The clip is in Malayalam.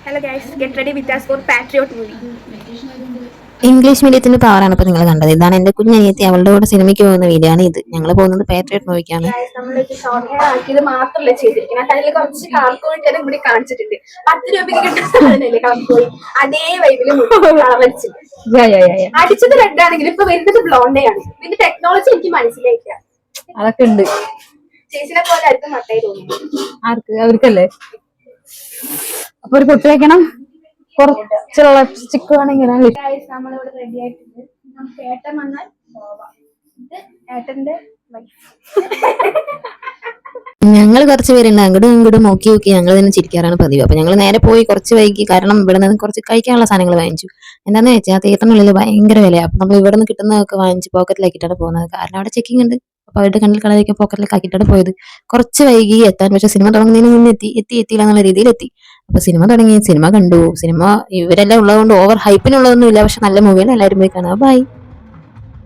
Hello guys, get ready with us for Patriot movie. English മീഡിയത്തിന്റെ പവറാണ് ഇപ്പൊ നിങ്ങൾ കണ്ടത്. ഇതാണ് എന്റെ കുഞ്ഞനിയത്തി അവളുടെ കൂടെ സിനിമയ്ക്ക് പോകുന്ന വീഡിയോ ആണ് ഇത്. ഞങ്ങൾ പോകുന്നത് പാട്രിയോട്ട് മൂവിക്കാണ്. Guys, നമ്മൾ ഷോർട്ട് ഹെയർ ആക്കിയത് മാത്രമല്ല ചെയ്തിരിക്കുന്നത്. അതിൽ കുറച്ച് കാൽക്കോഴിക്കാനും കൂടി കാണിച്ചിട്ടുണ്ട്. 10 രൂപയ്ക്ക് കിട്ടുന്നതല്ലേ കാൽക്കോഴി. അതേ വൈബില് അടിച്ചത് റെഡ് ആണെങ്കിൽ ഇപ്പൊ വരുന്നത് ബ്ലോണ്ടേ ആണ്. ഇതിന്റെ ടെക്നോളജി എനിക്ക് മനസ്സിലായില്ല. അതൊക്കെ ഉണ്ട്. ചേച്ചിനെ പോലെ ആയിരിക്കും മട്ടേ തോന്നുന്നു. ആർക്ക്? അവർക്കല്ലേ? അപ്പൊ ഒരു പൊട്ട് വെക്കണം. കുറച്ചുള്ള സ്റ്റിക്ക് വേണമെങ്കിൽ നമ്മളിവിടെ റെഡി ആയിട്ടുണ്ട്. നമുക്ക് ഏട്ടൻ വന്നാൽ പോവാം. ഇത് ഏട്ടന്റെ വൈഫ്. ഞങ്ങൾ കുറച്ച് പേരുണ്ട്, അങ്ങോട്ടും ഇങ്ങോട്ടും നോക്കി നോക്കി ഞങ്ങൾ തന്നെ ചിരിക്കാറാണ് പതിവ്. അപ്പൊ ഞങ്ങൾ നേരെ പോയി കുറച്ച് വൈകി, കാരണം ഇവിടെ നിന്ന് കുറച്ച് കഴിക്കാനുള്ള സാധനങ്ങൾ വാങ്ങിച്ചു. എന്താന്ന് വെച്ചാൽ ആ തിയേറ്ററിനുള്ളിൽ ഭയങ്കര വിലയാണ്. അപ്പൊ നമ്മൾ ഇവിടെ നിന്ന് കിട്ടുന്നതൊക്കെ വാങ്ങിച്ച് പോക്കറ്റിലാക്കിയിട്ടാണ് പോകുന്നത്. കാരണം അവിടെ ചെക്കിംഗ് ഉണ്ട്. അപ്പൊ അവരുടെ കണ്ണിൽ കളയൊക്കെ പോക്കറ്റിലേക്ക് ആക്കിയിട്ടാണ് പോയത്. കുറച്ച് വൈകി എത്താൻ, പക്ഷെ സിനിമ തുടങ്ങുന്നതിന് മുന്നേ എത്തിയില്ല എന്നുള്ള രീതിയിൽ എത്തി. അപ്പൊ സിനിമ തുടങ്ങി, സിനിമ കണ്ടു. സിനിമ ഇവരെല്ലാം ഉള്ളതുകൊണ്ട് ഓവർ ഹൈപ്പിനുള്ളതൊന്നും ഇല്ല, പക്ഷെ നല്ല മൂവിയാണ്. എല്ലാവരും പോയി കാണാം. ബൈ.